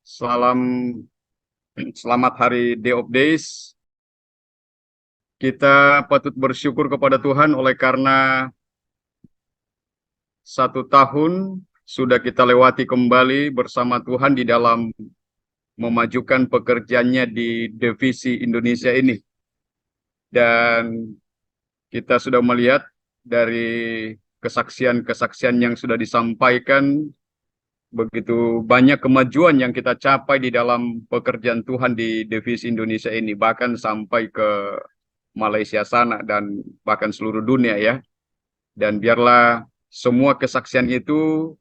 Salam, selamat hari Day of Days. Kita patut bersyukur kepada Tuhan oleh karena 1 tahun sudah kita lewati kembali bersama Tuhan di dalam memajukan pekerjaannya di divisi Indonesia ini. Dan kita sudah melihat dari kesaksian-kesaksian yang sudah disampaikan, begitu banyak kemajuan yang kita capai di dalam pekerjaan Tuhan di divisi Indonesia ini, bahkan sampai ke Malaysia sana dan bahkan seluruh dunia ya. Dan biarlah semua kesaksian itu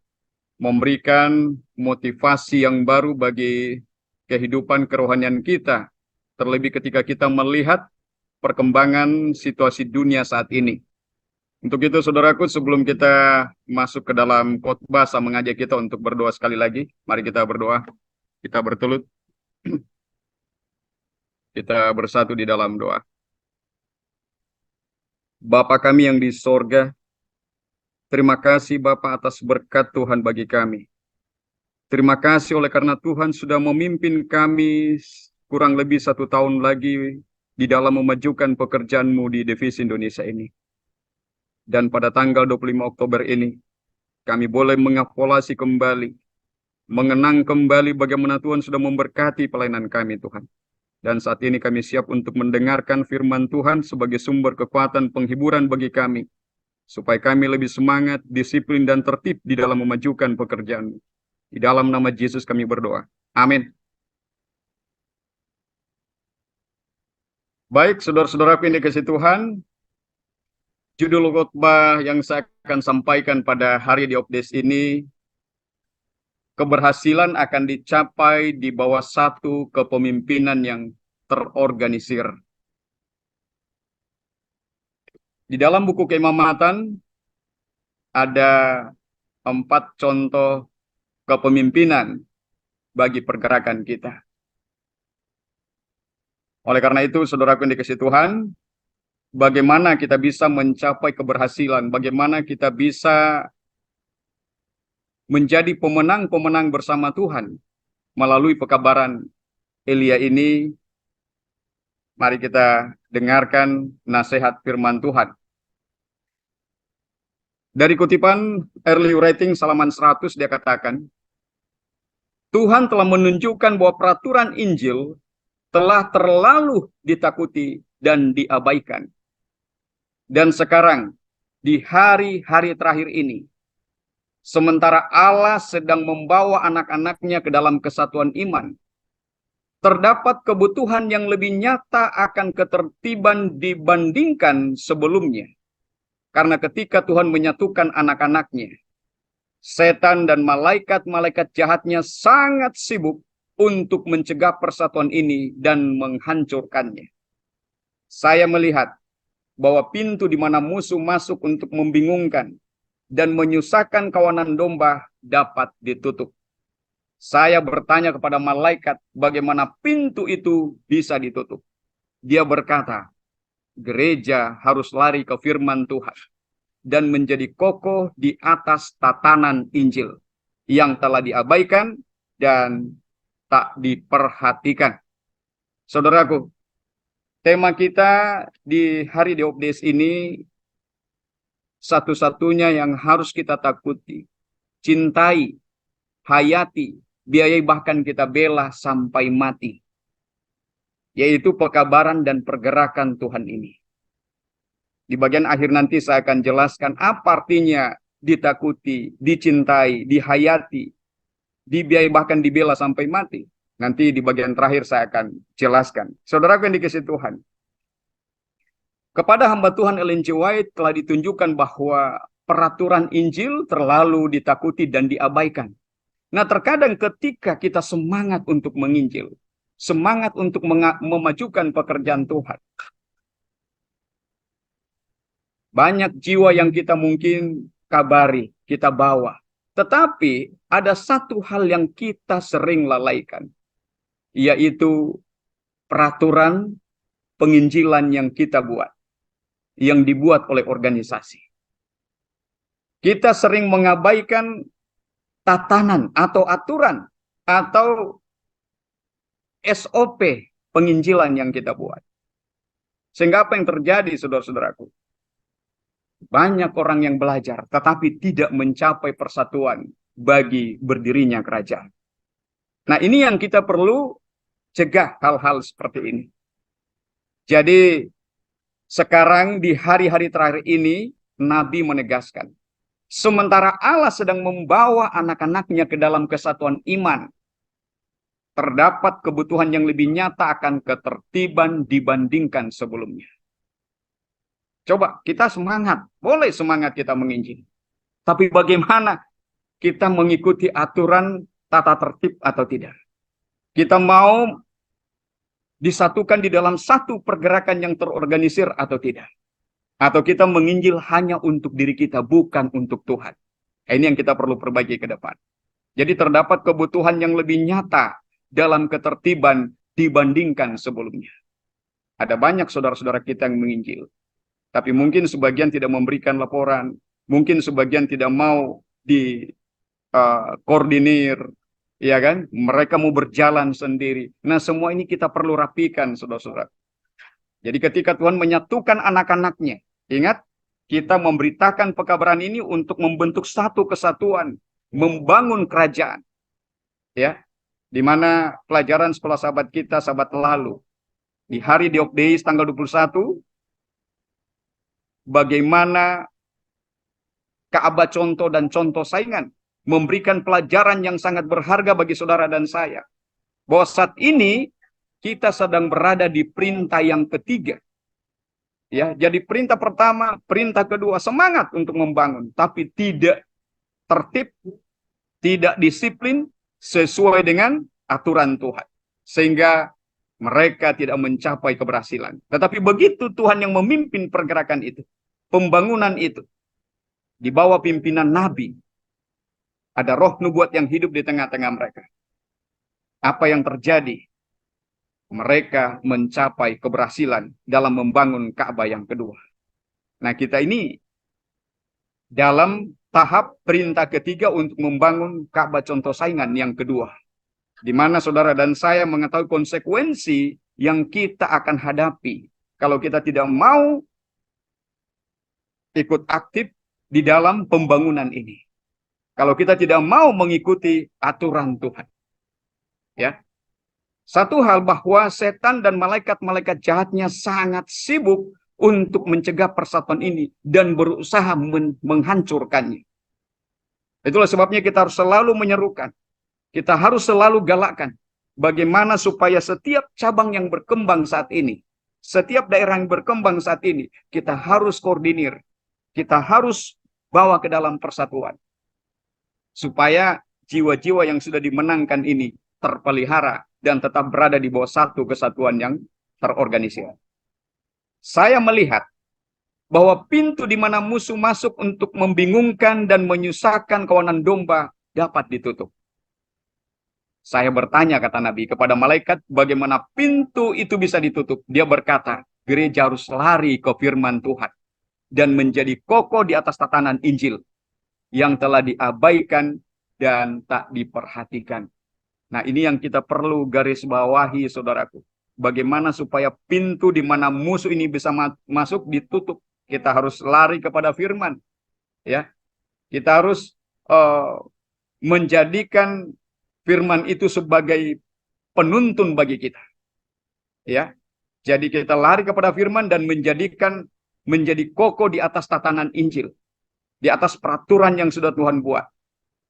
memberikan motivasi yang baru bagi kehidupan kerohanian kita. Terlebih ketika kita melihat perkembangan situasi dunia saat ini. Untuk itu saudaraku, sebelum kita masuk ke dalam khotbah, saya mengajak kita untuk berdoa sekali lagi. Mari kita berdoa. Kita bertelut. Kita bersatu di dalam doa. Bapa kami yang di sorga, terima kasih Bapa atas berkat Tuhan bagi kami. Terima kasih oleh karena Tuhan sudah memimpin kami kurang lebih 1 tahun lagi di dalam memajukan pekerjaan-Mu di divisi Indonesia ini. Dan pada tanggal 25 Oktober ini, kami boleh mengevaluasi kembali, mengenang kembali bagaimana Tuhan sudah memberkati pelayanan kami Tuhan. Dan saat ini kami siap untuk mendengarkan firman Tuhan sebagai sumber kekuatan penghiburan bagi kami, supaya kami lebih semangat, disiplin, dan tertib di dalam memajukan pekerjaan. Di dalam nama Yesus kami berdoa. Amin. Baik, saudara-saudara yang dikasihi Tuhan, judul khotbah yang saya akan sampaikan pada hari di Opdes ini, keberhasilan akan dicapai di bawah satu kepemimpinan yang terorganisir. Di dalam buku keimamatan ada 4 contoh kepemimpinan bagi pergerakan kita. Oleh karena itu, saudaraku yang dikasihi Tuhan, bagaimana kita bisa mencapai keberhasilan, bagaimana kita bisa menjadi pemenang-pemenang bersama Tuhan melalui pekabaran Elia ini. Mari kita dengarkan nasihat firman Tuhan. Dari kutipan Early Writing halaman 100, dia katakan, Tuhan telah menunjukkan bahwa peraturan Injil telah terlalu ditakuti dan diabaikan. Dan sekarang, di hari-hari terakhir ini, sementara Allah sedang membawa anak-anaknya ke dalam kesatuan iman, terdapat kebutuhan yang lebih nyata akan ketertiban dibandingkan sebelumnya. Karena ketika Tuhan menyatukan anak-anaknya, setan dan malaikat-malaikat jahatnya sangat sibuk untuk mencegah persatuan ini dan menghancurkannya. Saya melihat bahwa pintu di mana musuh masuk untuk membingungkan dan menyusahkan kawanan domba dapat ditutup. Saya bertanya kepada malaikat bagaimana pintu itu bisa ditutup. Dia berkata, gereja harus lari ke firman Tuhan dan menjadi kokoh di atas tatanan Injil yang telah diabaikan dan tak diperhatikan. Saudaraku, tema kita di hari Diopdes ini satu-satunya yang harus kita takuti, cintai, hayati, biayai, bahkan kita bela sampai mati, yaitu pekabaran dan pergerakan Tuhan ini. Di bagian akhir nanti saya akan jelaskan apa artinya ditakuti, dicintai, dihayati, dibiayai, bahkan dibela sampai mati. Nanti di bagian terakhir saya akan jelaskan. Saudara yang dikasihi Tuhan, kepada hamba Tuhan Ellen G. White telah ditunjukkan bahwa peraturan Injil terlalu ditakuti dan diabaikan. Nah, terkadang ketika kita semangat untuk menginjil, semangat untuk memajukan pekerjaan Tuhan, banyak jiwa yang kita mungkin kabari, kita bawa. Tetapi ada satu hal yang kita sering lalaikan, yaitu peraturan penginjilan yang kita buat, yang dibuat oleh organisasi. Kita sering mengabaikan tatanan atau aturan atau SOP penginjilan yang kita buat. Sehingga apa yang terjadi, saudara-saudaraku? Banyak orang yang belajar, tetapi tidak mencapai persatuan bagi berdirinya kerajaan. Nah, ini yang kita perlu cegah hal-hal seperti ini. Jadi, sekarang di hari-hari terakhir ini, Nabi menegaskan, sementara Allah sedang membawa anak-anaknya ke dalam kesatuan iman, terdapat kebutuhan yang lebih nyata akan ketertiban dibandingkan sebelumnya. Coba kita semangat, boleh semangat kita menginjil. Tapi bagaimana kita mengikuti aturan tata tertib atau tidak? Kita mau disatukan di dalam satu pergerakan yang terorganisir atau tidak? Atau kita menginjil hanya untuk diri kita, bukan untuk Tuhan? Ini yang kita perlu perbaiki ke depan. Jadi terdapat kebutuhan yang lebih nyata dalam ketertiban dibandingkan sebelumnya. Ada banyak saudara-saudara kita yang menginjil. Tapi mungkin sebagian tidak memberikan laporan. Mungkin sebagian tidak mau koordinir. Ya kan? Mereka mau berjalan sendiri. Nah, semua ini kita perlu rapikan, saudara-saudara. Jadi ketika Tuhan menyatukan anak-anaknya, ingat, kita memberitakan pekabaran ini untuk membentuk satu kesatuan, membangun kerajaan. Ya, di mana pelajaran sekolah sahabat kita, sahabat lalu, di hari Diok Deis tanggal 21, bagaimana Ka'bah contoh dan contoh saingan memberikan pelajaran yang sangat berharga bagi saudara dan saya. Bahwa saat ini kita sedang berada di perintah yang ketiga. Ya, jadi perintah pertama, perintah kedua, semangat untuk membangun, tapi tidak tertib, tidak disiplin sesuai dengan aturan Tuhan. Sehingga mereka tidak mencapai keberhasilan. Tetapi begitu Tuhan yang memimpin pergerakan itu, pembangunan itu, di bawah pimpinan Nabi, ada roh nubuat yang hidup di tengah-tengah mereka. Apa yang terjadi? Mereka mencapai keberhasilan dalam membangun Ka'bah yang kedua. Nah, kita ini dalam tahap perintah ketiga untuk membangun Ka'bah contoh saingan yang kedua. Di mana saudara dan saya mengetahui konsekuensi yang kita akan hadapi kalau kita tidak mau ikut aktif di dalam pembangunan ini. Kalau kita tidak mau mengikuti aturan Tuhan. Ya. Satu hal bahwa setan dan malaikat-malaikat jahatnya sangat sibuk untuk mencegah persatuan ini dan berusaha menghancurkannya. Itulah sebabnya kita harus selalu menyerukan. Kita harus selalu galakkan. Bagaimana supaya setiap cabang yang berkembang saat ini, setiap daerah yang berkembang saat ini, kita harus koordinir. Kita harus bawa ke dalam persatuan. Supaya jiwa-jiwa yang sudah dimenangkan ini terpelihara dan tetap berada di bawah satu kesatuan yang terorganisir. Saya melihat bahwa pintu di mana musuh masuk untuk membingungkan dan menyusahkan kawanan domba dapat ditutup. Saya bertanya, kata Nabi, kepada malaikat, bagaimana pintu itu bisa ditutup? Dia berkata, gereja harus lari ke firman Tuhan dan menjadi kokoh di atas tatanan Injil yang telah diabaikan dan tak diperhatikan. Nah, ini yang kita perlu garis bawahi, saudaraku. Bagaimana supaya pintu di mana musuh ini bisa masuk ditutup? Kita harus lari kepada firman. Ya, kita harus menjadikan firman itu sebagai penuntun bagi kita. Ya, jadi kita lari kepada firman dan menjadi kokoh di atas tatanan Injil, di atas peraturan yang sudah Tuhan buat.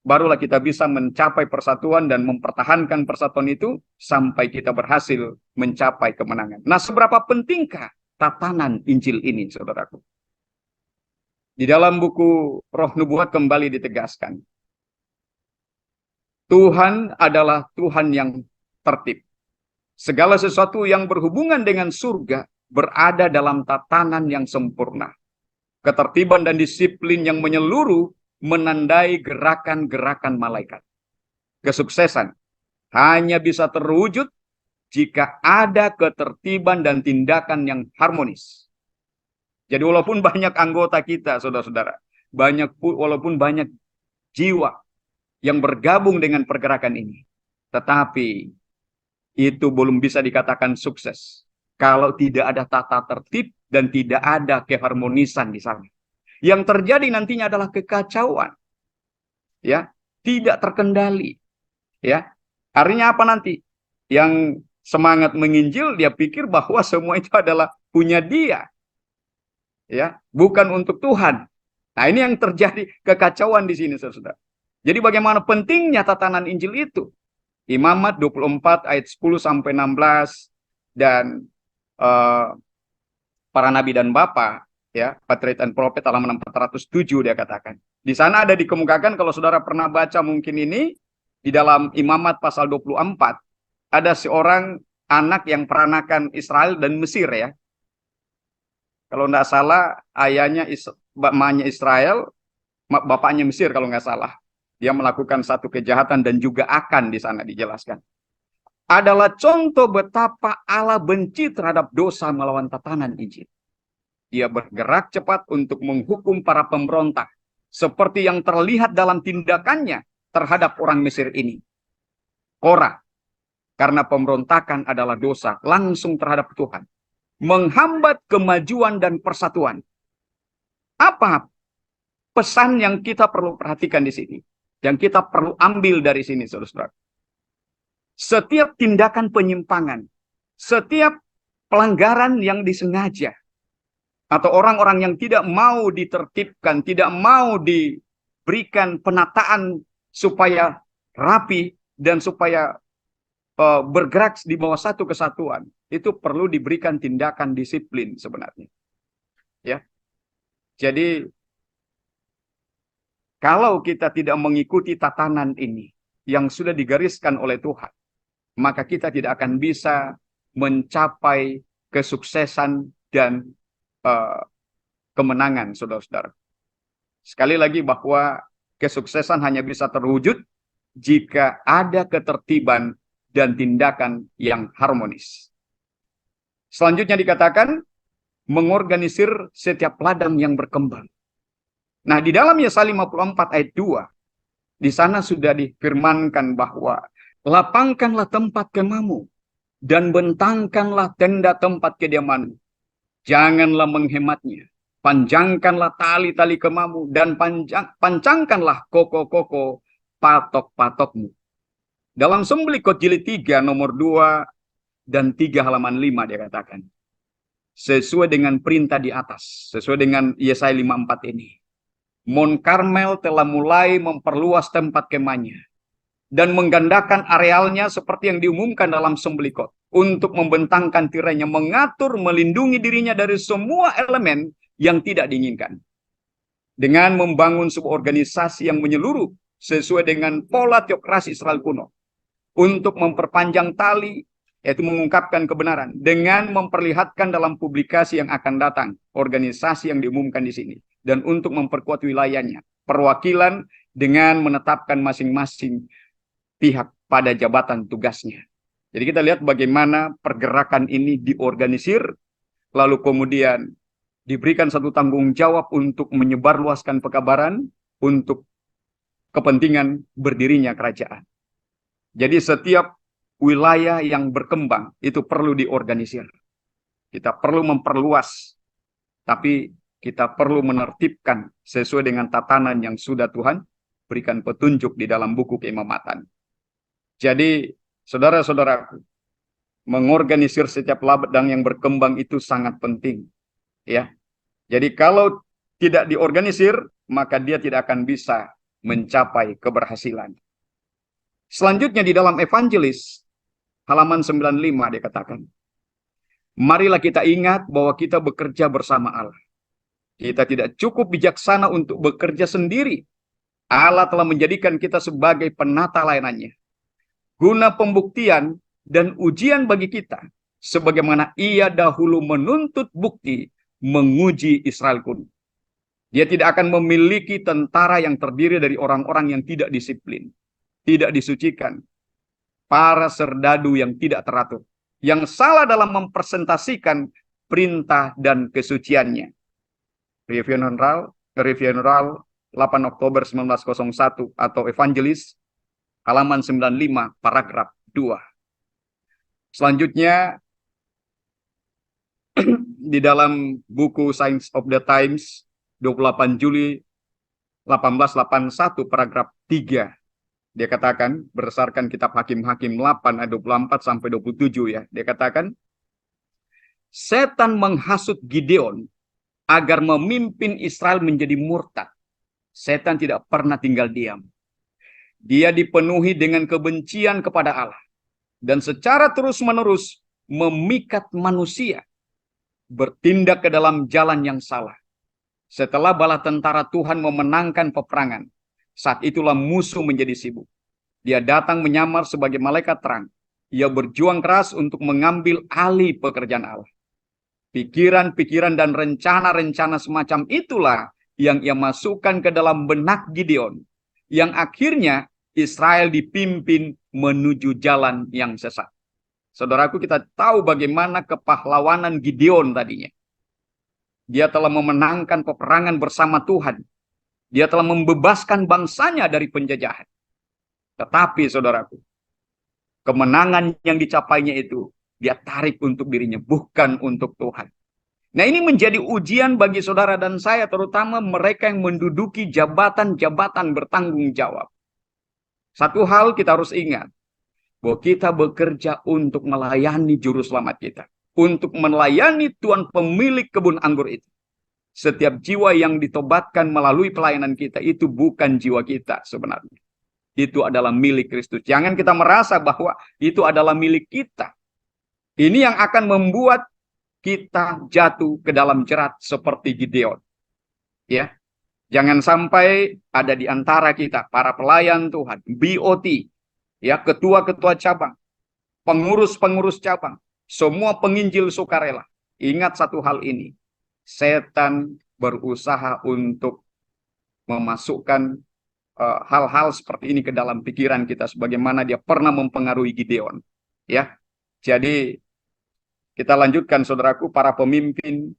Barulah kita bisa mencapai persatuan dan mempertahankan persatuan itu sampai kita berhasil mencapai kemenangan. Nah, seberapa pentingkah tatanan Injil ini, saudaraku? Di dalam buku Roh Nubuat kembali ditegaskan, Tuhan adalah Tuhan yang tertib. Segala sesuatu yang berhubungan dengan surga berada dalam tatanan yang sempurna. Ketertiban dan disiplin yang menyeluruh menandai gerakan-gerakan malaikat. Kesuksesan hanya bisa terwujud jika ada ketertiban dan tindakan yang harmonis. Jadi walaupun banyak anggota kita, saudara-saudara, walaupun banyak jiwa yang bergabung dengan pergerakan ini, tetapi itu belum bisa dikatakan sukses kalau tidak ada tata tertib dan tidak ada keharmonisan di sana. Yang terjadi nantinya adalah kekacauan, ya, tidak terkendali, ya. Artinya apa nanti? Yang semangat menginjil dia pikir bahwa semua itu adalah punya dia, ya, bukan untuk Tuhan. Nah, ini yang terjadi kekacauan di sini, saudara. Jadi bagaimana pentingnya tatanan Injil itu? Imamat 24 ayat 10 sampai 16 dan uh, para nabi dan bapa, ya, Patriarch and Prophet halaman 407 dia katakan. Di sana ada dikemukakan, kalau saudara pernah baca mungkin ini di dalam Imamat pasal 24 ada seorang anak yang peranakan Israel dan Mesir, ya. Kalau tidak salah ayahnya mamanya Israel, bapaknya Mesir kalau nggak salah. Dia melakukan satu kejahatan dan juga akan di sana dijelaskan. Adalah contoh betapa Allah benci terhadap dosa melawan tatanan Injil. Dia bergerak cepat untuk menghukum para pemberontak. Seperti yang terlihat dalam tindakannya terhadap orang Mesir ini. Korah, karena pemberontakan adalah dosa langsung terhadap Tuhan. Menghambat kemajuan dan persatuan. Apa pesan yang kita perlu perhatikan di sini? Yang kita perlu ambil dari sini, saudara. Setiap tindakan penyimpangan, setiap pelanggaran yang disengaja, atau orang-orang yang tidak mau ditertibkan, tidak mau diberikan penataan supaya rapi dan supaya bergerak di bawah satu kesatuan, itu perlu diberikan tindakan disiplin sebenarnya. Ya. Jadi kalau kita tidak mengikuti tatanan ini yang sudah digariskan oleh Tuhan, maka kita tidak akan bisa mencapai kesuksesan dan kemenangan, saudara-saudara. Sekali lagi bahwa kesuksesan hanya bisa terwujud jika ada ketertiban dan tindakan yang harmonis. Selanjutnya dikatakan, mengorganisir setiap ladang yang berkembang. Nah, di dalam Yesaya 54 ayat 2, di sana sudah difirmankan bahwa lapangkanlah tempat kemahmu dan bentangkanlah tenda tempat kediamanmu. Janganlah menghematnya. Panjangkanlah tali-tali kemahmu dan pancangkanlah koko-koko patok-patokmu. Dalam Sembelih Jilid 3 nomor 2 dan 3 halaman 5 dia katakan. Sesuai dengan perintah di atas, sesuai dengan Yesaya 54 ini. Mount Karmel telah mulai memperluas tempat kemahnya dan menggandakan arealnya seperti yang diumumkan dalam Sembelih untuk membentangkan tirainya, mengatur, melindungi dirinya dari semua elemen yang tidak diinginkan. Dengan membangun sebuah organisasi yang menyeluruh sesuai dengan pola teokrasi Israel kuno untuk memperpanjang tali, yaitu mengungkapkan kebenaran dengan memperlihatkan dalam publikasi yang akan datang organisasi yang diumumkan di sini, dan untuk memperkuat wilayahnya, perwakilan dengan menetapkan masing-masing pihak pada jabatan tugasnya. Jadi kita lihat bagaimana pergerakan ini diorganisir, lalu kemudian diberikan satu tanggung jawab untuk menyebarluaskan pekabaran untuk kepentingan berdirinya kerajaan. Jadi setiap wilayah yang berkembang itu perlu diorganisir. Kita perlu memperluas, tapi kita perlu menertibkan sesuai dengan tatanan yang sudah Tuhan berikan petunjuk di dalam buku keimamatan. Jadi, saudara-saudaraku, mengorganisir setiap ladang yang berkembang itu sangat penting. Ya. Jadi kalau tidak diorganisir, maka dia tidak akan bisa mencapai keberhasilan. Selanjutnya di dalam Evangelis, halaman 95 dia katakan, marilah kita ingat bahwa kita bekerja bersama Allah. Kita tidak cukup bijaksana untuk bekerja sendiri. Allah telah menjadikan kita sebagai penata layanannya, guna pembuktian dan ujian bagi kita, sebagaimana ia dahulu menuntut bukti menguji Israel kuno. Dia tidak akan memiliki tentara yang terdiri dari orang-orang yang tidak disiplin, tidak disucikan, para serdadu yang tidak teratur, yang salah dalam mempresentasikan perintah dan kesuciannya. Review General 8 Oktober 1901 atau Evangelis halaman 95 paragraf 2. Selanjutnya, di dalam buku Signs of the Times, 28 Juli 1881, paragraf 3, dia katakan, berdasarkan kitab Hakim-Hakim 8 ayat 24 sampai 27 ya, dia katakan, setan menghasut Gideon agar memimpin Israel menjadi murtad. Setan tidak pernah tinggal diam. Dia dipenuhi dengan kebencian kepada Allah. Dan secara terus-menerus memikat manusia bertindak ke dalam jalan yang salah. Setelah bala tentara Tuhan memenangkan peperangan, saat itulah musuh menjadi sibuk. Dia datang menyamar sebagai malaikat terang. Ia berjuang keras untuk mengambil alih pekerjaan Allah. Pikiran-pikiran dan rencana-rencana semacam itulah yang ia masukkan ke dalam benak Gideon, yang akhirnya Israel dipimpin menuju jalan yang sesat. Saudaraku, kita tahu bagaimana kepahlawanan Gideon tadinya. Dia telah memenangkan peperangan bersama Tuhan. Dia telah membebaskan bangsanya dari penjajahan. Tetapi saudaraku, kemenangan yang dicapainya itu dia tarik untuk dirinya, bukan untuk Tuhan. Nah, ini menjadi ujian bagi saudara dan saya, terutama mereka yang menduduki jabatan-jabatan bertanggung jawab. Satu hal kita harus ingat, bahwa kita bekerja untuk melayani juru selamat kita. Untuk melayani Tuhan pemilik kebun anggur itu. Setiap jiwa yang ditobatkan melalui pelayanan kita, itu bukan jiwa kita sebenarnya. Itu adalah milik Kristus. Jangan kita merasa bahwa itu adalah milik kita. Ini yang akan membuat kita jatuh ke dalam jerat seperti Gideon. Ya, jangan sampai ada di antara kita para pelayan Tuhan, BOT, ya, ketua-ketua cabang, pengurus-pengurus cabang, semua penginjil sukarela. Ingat satu hal ini, setan berusaha untuk memasukkan hal-hal seperti ini ke dalam pikiran kita, sebagaimana dia pernah mempengaruhi Gideon. Ya, jadi kita lanjutkan, saudaraku, para pemimpin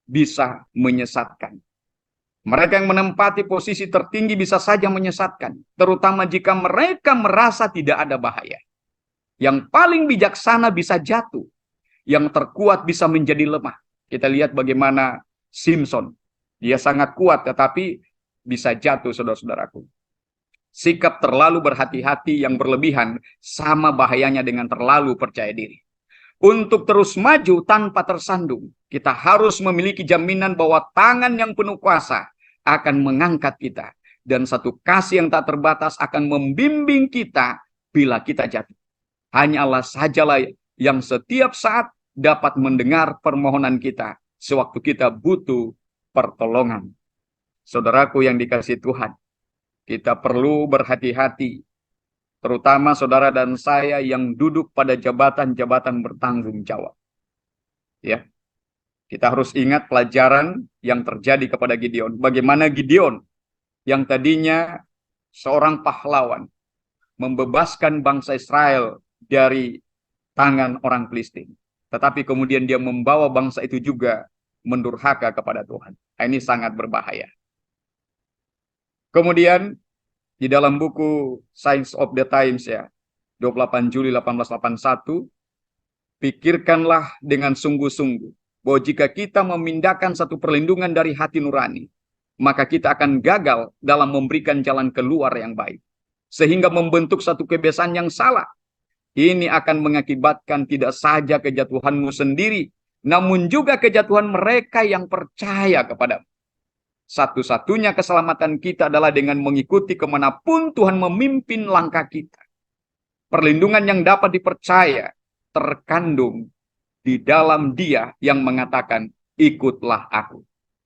bisa menyesatkan. Mereka yang menempati posisi tertinggi bisa saja menyesatkan, terutama jika mereka merasa tidak ada bahaya. Yang paling bijaksana bisa jatuh, yang terkuat bisa menjadi lemah. Kita lihat bagaimana Simpson, dia sangat kuat tetapi bisa jatuh, saudara-saudaraku. Sikap terlalu berhati-hati yang berlebihan sama bahayanya dengan terlalu percaya diri. Untuk terus maju tanpa tersandung, kita harus memiliki jaminan bahwa tangan yang penuh kuasa akan mengangkat kita. Dan satu kasih yang tak terbatas akan membimbing kita bila kita jatuh. Hanya Allah sajalah yang setiap saat dapat mendengar permohonan kita sewaktu kita butuh pertolongan. Saudaraku yang dikasihi Tuhan, kita perlu berhati-hati, terutama saudara dan saya yang duduk pada jabatan-jabatan bertanggung jawab. Ya, kita harus ingat pelajaran yang terjadi kepada Gideon. Bagaimana Gideon yang tadinya seorang pahlawan membebaskan bangsa Israel dari tangan orang Filistin, tetapi kemudian dia membawa bangsa itu juga mendurhaka kepada Tuhan. Ini sangat berbahaya. Kemudian di dalam buku Signs of the Times ya, 28 Juli 1881, pikirkanlah dengan sungguh-sungguh bahwa jika kita memindahkan satu perlindungan dari hati nurani, maka kita akan gagal dalam memberikan jalan keluar yang baik, sehingga membentuk satu kebiasaan yang salah. Ini akan mengakibatkan tidak saja kejatuhanmu sendiri, namun juga kejatuhan mereka yang percaya kepadamu. Satu-satunya keselamatan kita adalah dengan mengikuti kemanapun Tuhan memimpin langkah kita. Perlindungan yang dapat dipercaya terkandung di dalam Dia yang mengatakan, ikutlah aku.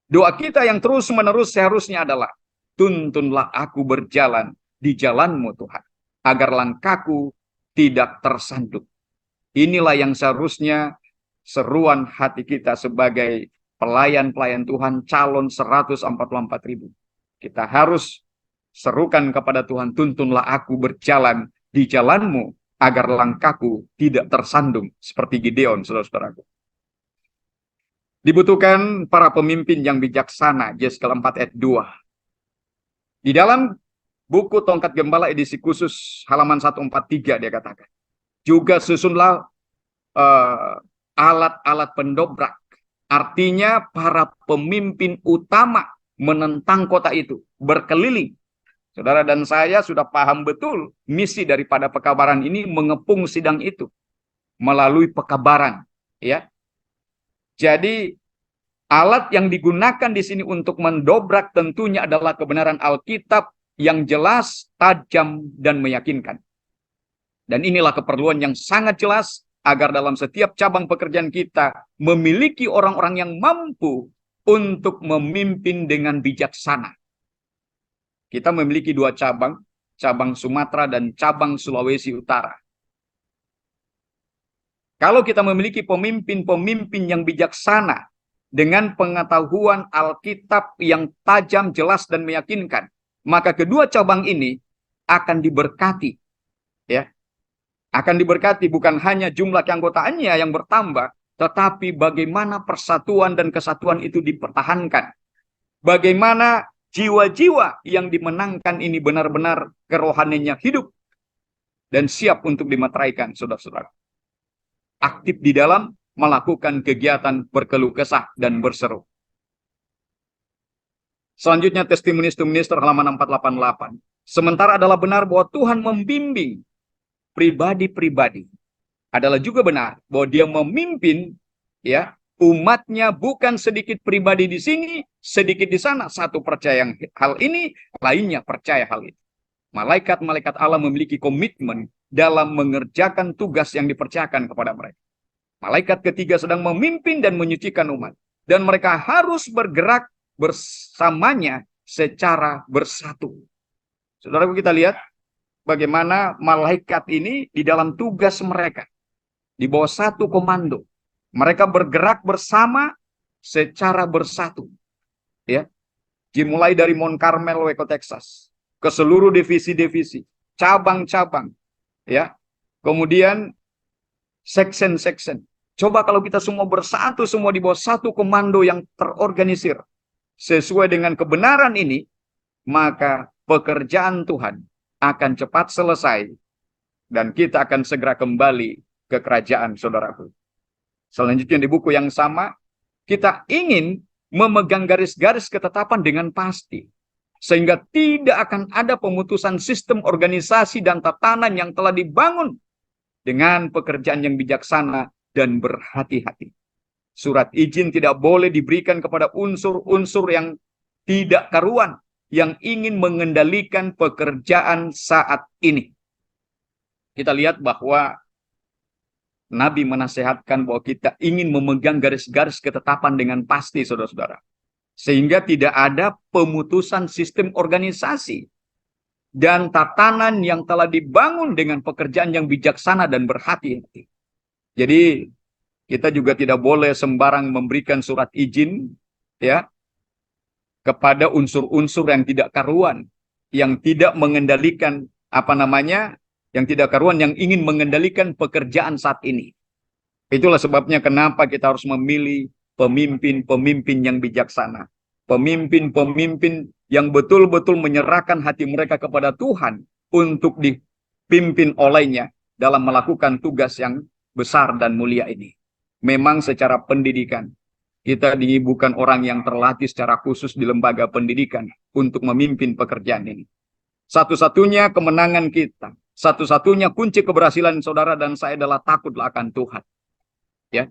Doa kita yang terus-menerus seharusnya adalah, tuntunlah aku berjalan di jalan-Mu Tuhan, agar langkahku tidak tersandung. Inilah yang seharusnya seruan hati kita sebagai pelayan-pelayan Tuhan, calon 144.000. Kita harus serukan kepada Tuhan, tuntunlah aku berjalan di jalan-Mu, agar langkahku tidak tersandung, seperti Gideon, saudara-saudaraku. Dibutuhkan para pemimpin yang bijaksana, Yeskel 4 ayat 2. Di dalam buku Tongkat Gembala edisi khusus halaman 143 dia katakan, Juga susunlah alat-alat pendobrak. Artinya para pemimpin utama menentang kota itu, berkeliling. Saudara dan saya sudah paham betul misi daripada pekabaran ini, mengepung sidang itu melalui pekabaran, ya. Jadi alat yang digunakan di sini untuk mendobrak tentunya adalah kebenaran Alkitab yang jelas, tajam, dan meyakinkan. Dan inilah keperluan yang sangat jelas agar dalam setiap cabang pekerjaan kita memiliki orang-orang yang mampu untuk memimpin dengan bijaksana. Kita memiliki dua cabang, cabang Sumatera dan cabang Sulawesi Utara. Kalau kita memiliki pemimpin-pemimpin yang bijaksana dengan pengetahuan Alkitab yang tajam, jelas, dan meyakinkan, maka kedua cabang ini akan diberkati, ya. Akan diberkati bukan hanya jumlah keanggotaannya yang bertambah, tetapi bagaimana persatuan dan kesatuan itu dipertahankan. Bagaimana jiwa-jiwa yang dimenangkan ini benar-benar kerohaniannya hidup dan siap untuk dimeteraikan, saudara-saudara. Aktif di dalam melakukan kegiatan berkeluh kesah dan berseru. Selanjutnya Testimonies to Minister halaman 488. Sementara adalah benar bahwa Tuhan membimbing pribadi-pribadi. Adalah juga benar bahwa dia memimpin, ya, umatnya, bukan sedikit pribadi di sini, sedikit di sana. Satu percaya hal ini, lainnya percaya hal itu. Malaikat-malaikat Allah memiliki komitmen dalam mengerjakan tugas yang dipercayakan kepada mereka. Malaikat ketiga sedang memimpin dan menyucikan umat. Dan mereka harus bergerak bersamanya secara bersatu. Saudara, kita lihat bagaimana malaikat ini di dalam tugas mereka. Di bawah satu komando. Mereka bergerak bersama secara bersatu. Ya. Dimulai dari Mount Carmel, Waco, Texas. Ke seluruh divisi-divisi. Cabang-cabang. Ya. Kemudian section-section. Coba kalau kita semua bersatu, semua di bawah satu komando yang terorganisir. Sesuai dengan kebenaran ini, maka pekerjaan Tuhan akan cepat selesai. Dan kita akan segera kembali ke kerajaan, saudaraku. Selanjutnya di buku yang sama, kita ingin memegang garis-garis ketetapan dengan pasti. Sehingga tidak akan ada pemutusan sistem organisasi dan tatanan yang telah dibangun dengan pekerjaan yang bijaksana dan berhati-hati. Surat izin tidak boleh diberikan kepada unsur-unsur yang tidak karuan, yang ingin mengendalikan pekerjaan saat ini. Kita lihat bahwa Nabi menasehatkan bahwa kita ingin memegang garis-garis ketetapan dengan pasti, saudara-saudara. Sehingga tidak ada pemutusan sistem organisasi dan tatanan yang telah dibangun dengan pekerjaan yang bijaksana dan berhati-hati. Jadi kita juga tidak boleh sembarang memberikan surat izin, ya, kepada unsur-unsur yang tidak karuan, yang tidak mengendalikan yang tidak karuan, yang ingin mengendalikan pekerjaan saat ini. Itulah sebabnya kenapa kita harus memilih pemimpin-pemimpin yang bijaksana. Pemimpin-pemimpin yang betul-betul menyerahkan hati mereka kepada Tuhan untuk dipimpin olehnya dalam melakukan tugas yang besar dan mulia ini. Memang secara pendidikan, kita bukan orang yang terlatih secara khusus di lembaga pendidikan untuk memimpin pekerjaan ini. Satu-satunya kemenangan kita, satu-satunya kunci keberhasilan saudara dan saya adalah takutlah akan Tuhan. Ya.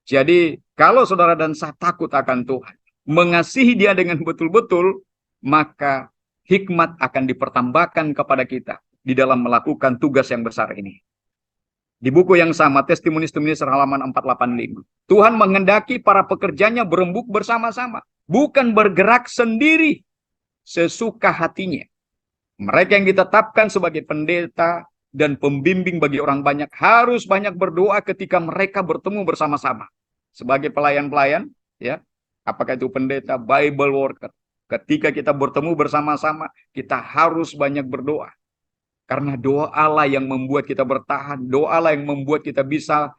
Jadi kalau saudara dan saya takut akan Tuhan, mengasihi Dia dengan betul-betul, maka hikmat akan dipertambahkan kepada kita di dalam melakukan tugas yang besar ini. Di buku yang sama, Testimonies to Minister halaman 485. Tuhan menghendaki para pekerjanya berembuk bersama-sama, bukan bergerak sendiri sesuka hatinya. Mereka yang ditetapkan sebagai pendeta dan pembimbing bagi orang banyak harus banyak berdoa ketika mereka bertemu bersama-sama. Sebagai pelayan-pelayan, ya, apakah itu pendeta, Bible worker, ketika kita bertemu bersama-sama, kita harus banyak berdoa. Karena doa Allah yang membuat kita bertahan, doa Allah yang membuat kita bisa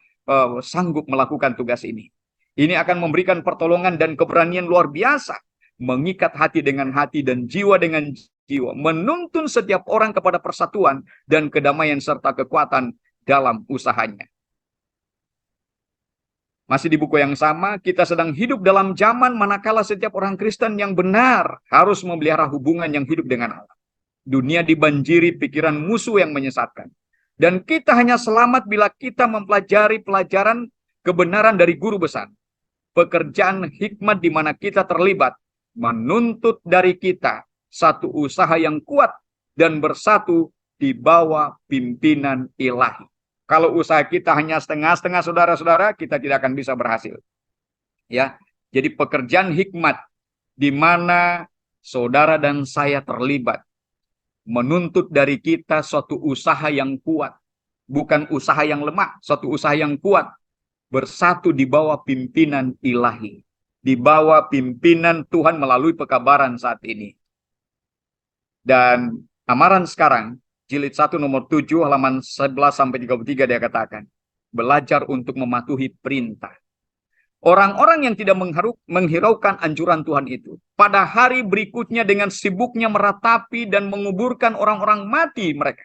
sanggup melakukan tugas ini. Ini akan memberikan pertolongan dan keberanian luar biasa, mengikat hati dengan hati dan jiwa dengan jiwa, menuntun setiap orang kepada persatuan dan kedamaian serta kekuatan dalam usahanya. Masih di buku yang sama, kita sedang hidup dalam zaman manakala setiap orang Kristen yang benar harus memelihara hubungan yang hidup dengan Allah. Dunia dibanjiri pikiran musuh yang menyesatkan. Dan kita hanya selamat bila kita mempelajari pelajaran kebenaran dari guru besar. Pekerjaan hikmat di mana kita terlibat menuntut dari kita satu usaha yang kuat dan bersatu di bawah pimpinan ilahi. Kalau usaha kita hanya setengah-setengah, saudara-saudara, kita tidak akan bisa berhasil. Ya, jadi pekerjaan hikmat di mana saudara dan saya terlibat menuntut dari kita suatu usaha yang kuat, bukan usaha yang lemah, suatu usaha yang kuat, bersatu di bawah pimpinan ilahi, di bawah pimpinan Tuhan melalui pekabaran saat ini. Dan amaran sekarang, jilid 1 nomor 7 halaman 11-33 dia katakan, belajar untuk mematuhi perintah. Orang-orang yang tidak menghiraukan anjuran Tuhan itu, pada hari berikutnya dengan sibuknya meratapi dan menguburkan orang-orang mati mereka.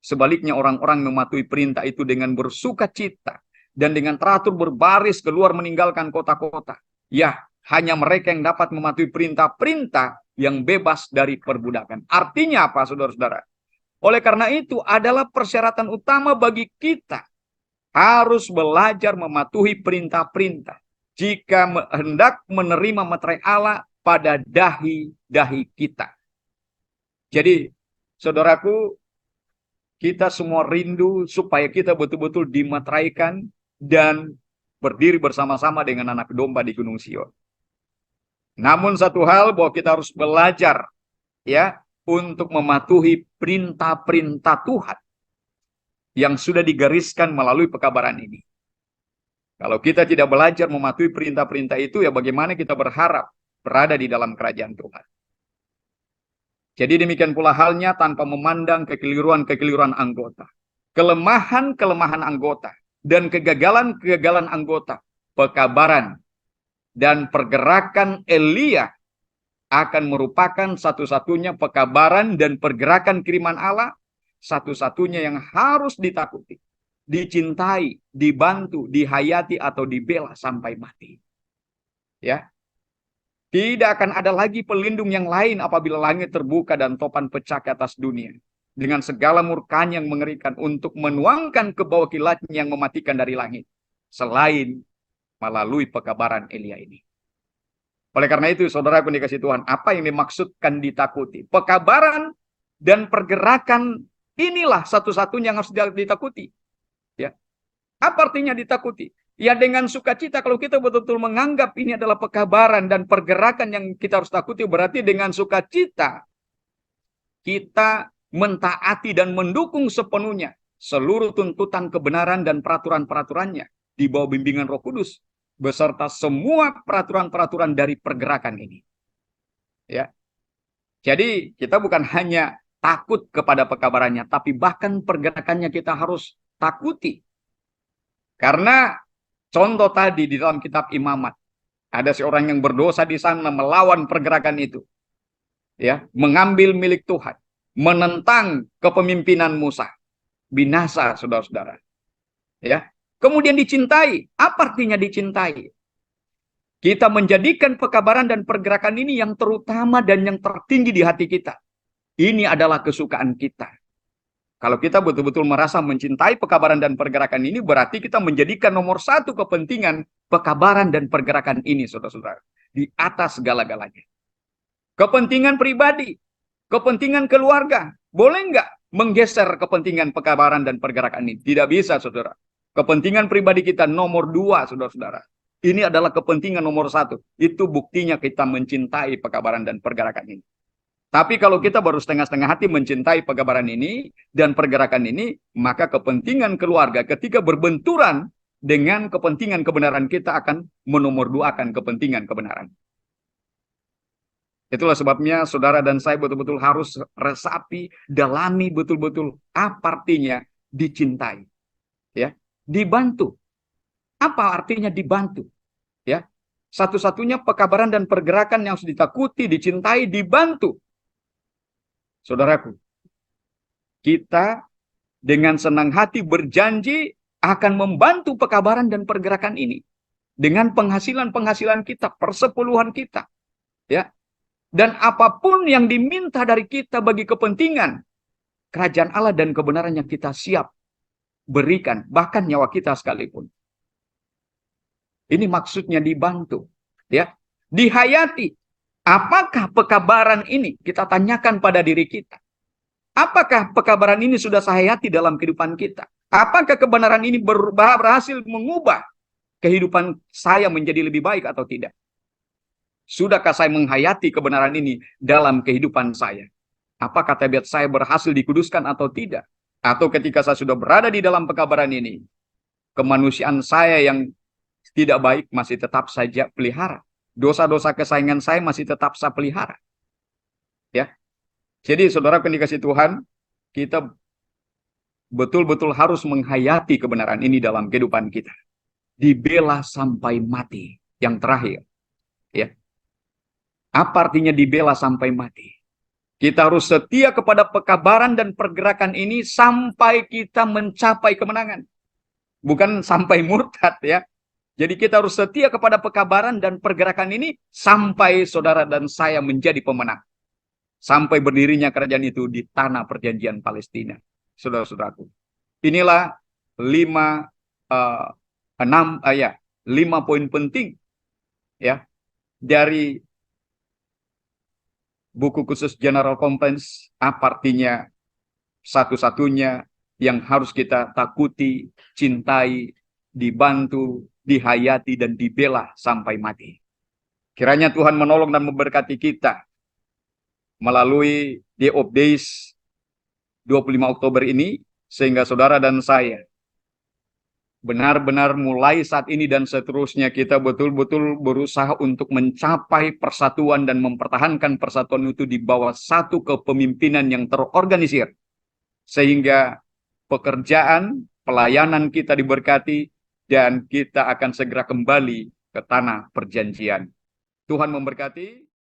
Sebaliknya orang-orang mematuhi perintah itu dengan bersuka cita dan dengan teratur berbaris keluar meninggalkan kota-kota. Ya, hanya mereka yang dapat mematuhi perintah-perintah yang bebas dari perbudakan. Artinya apa, saudara-saudara? Oleh karena itu adalah persyaratan utama bagi kita harus belajar mematuhi perintah-perintah jika hendak menerima meterai Allah pada dahi-dahi kita. Jadi, saudaraku, kita semua rindu supaya kita betul-betul dimeteraikan dan berdiri bersama-sama dengan anak domba di Gunung Sion. Namun satu hal bahwa kita harus belajar ya untuk mematuhi perintah-perintah Tuhan yang sudah digariskan melalui pekabaran ini. Kalau kita tidak belajar mematuhi perintah-perintah itu, ya bagaimana kita berharap berada di dalam kerajaan Tuhan. Jadi demikian pula halnya tanpa memandang kekeliruan-kekeliruan anggota. Kelemahan-kelemahan anggota dan kegagalan-kegagalan anggota. Pekabaran dan pergerakan Elia akan merupakan satu-satunya pekabaran dan pergerakan kiriman Allah, satu-satunya yang harus ditakuti, dicintai, dibantu, dihayati atau dibela sampai mati. Ya. Tidak akan ada lagi pelindung yang lain apabila langit terbuka dan topan pecah ke atas dunia. Dengan segala murkanya yang mengerikan untuk menuangkan ke bawah kilatnya yang mematikan dari langit. Selain melalui pekabaran Elia ini. Oleh karena itu, saudaraku dikasih Tuhan, apa yang dimaksudkan ditakuti? Pekabaran dan pergerakan inilah satu-satunya yang harus ditakuti. Ya. Apa artinya ditakuti? Ya dengan sukacita, kalau kita betul-betul menganggap ini adalah pekabaran dan pergerakan yang kita harus takuti, berarti dengan sukacita kita mentaati dan mendukung sepenuhnya seluruh tuntutan kebenaran dan peraturan-peraturannya di bawah bimbingan Roh Kudus, beserta semua peraturan-peraturan dari pergerakan ini. Ya. Jadi kita bukan hanya takut kepada pekabarannya, tapi bahkan pergerakannya kita harus takuti. Karena contoh tadi di dalam kitab Imamat, ada seorang yang berdosa di sana melawan pergerakan itu. Ya, mengambil milik Tuhan, menentang kepemimpinan Musa. Binasa, saudara-saudara. Ya. Kemudian dicintai. Apa artinya dicintai? Kita menjadikan pekabaran dan pergerakan ini yang terutama dan yang tertinggi di hati kita. Ini adalah kesukaan kita. Kalau kita betul-betul merasa mencintai pekabaran dan pergerakan ini, berarti kita menjadikan nomor satu kepentingan pekabaran dan pergerakan ini, saudara-saudara. Di atas segala-galanya. Kepentingan pribadi, kepentingan keluarga. Boleh nggak menggeser kepentingan pekabaran dan pergerakan ini? Tidak bisa, saudara. Kepentingan pribadi kita nomor 2, saudara-saudara. Ini adalah kepentingan nomor 1. Itu buktinya kita mencintai pekabaran dan pergerakan ini. Tapi kalau kita baru setengah-setengah hati mencintai pekabaran ini dan pergerakan ini, maka kepentingan keluarga ketika berbenturan dengan kepentingan kebenaran kita akan menomorduakan kepentingan kebenaran. Itulah sebabnya saudara dan saya betul-betul harus resapi, dalami betul-betul apa artinya dicintai. Ya. Dibantu. Apa artinya dibantu? Ya, satu-satunya pekabaran dan pergerakan yang harus ditakuti, dicintai, dibantu. Saudaraku, kita dengan senang hati berjanji akan membantu pekabaran dan pergerakan ini dengan penghasilan-penghasilan kita, persepuluhan kita, ya. Dan apapun yang diminta dari kita bagi kepentingan kerajaan Allah dan kebenaran yang kita siap berikan, bahkan nyawa kita sekalipun. Ini maksudnya dibantu, ya. Dihayati. Apakah pekabaran ini? Kita tanyakan pada diri kita. Apakah pekabaran ini sudah saya hayati dalam kehidupan kita? Apakah kebenaran ini berhasil mengubah kehidupan saya menjadi lebih baik atau tidak? Sudahkah saya menghayati kebenaran ini dalam kehidupan saya? Apakah tabiat saya berhasil dikuduskan atau tidak? Atau ketika saya sudah berada di dalam pekabaran ini, kemanusiaan saya yang tidak baik masih tetap saja pelihara. Dosa-dosa kesayangan saya masih tetap saya pelihara. Ya. Jadi saudara yang dikasih Tuhan, kita betul-betul harus menghayati kebenaran ini dalam kehidupan kita. Dibela sampai mati. Yang terakhir. Ya. Apa artinya dibela sampai mati? Kita harus setia kepada pekabaran dan pergerakan ini sampai kita mencapai kemenangan. Bukan sampai murtad, ya. Jadi kita harus setia kepada pekabaran dan pergerakan ini sampai saudara dan saya menjadi pemenang. Sampai berdirinya kerajaan itu di tanah perjanjian Palestina. Saudara-saudaraku. Inilah 5 poin penting, ya, dari buku khusus General Conference. Apa artinya satu-satunya yang harus kita takuti, cintai, dibantu, dihayati, dan dibela sampai mati. Kiranya Tuhan menolong dan memberkati kita melalui Day of Days 25 Oktober ini, sehingga saudara dan saya benar-benar mulai saat ini dan seterusnya kita betul-betul berusaha untuk mencapai persatuan dan mempertahankan persatuan itu di bawah satu kepemimpinan yang terorganisir. Sehingga pekerjaan, pelayanan kita diberkati dan kita akan segera kembali ke tanah perjanjian. Tuhan memberkati.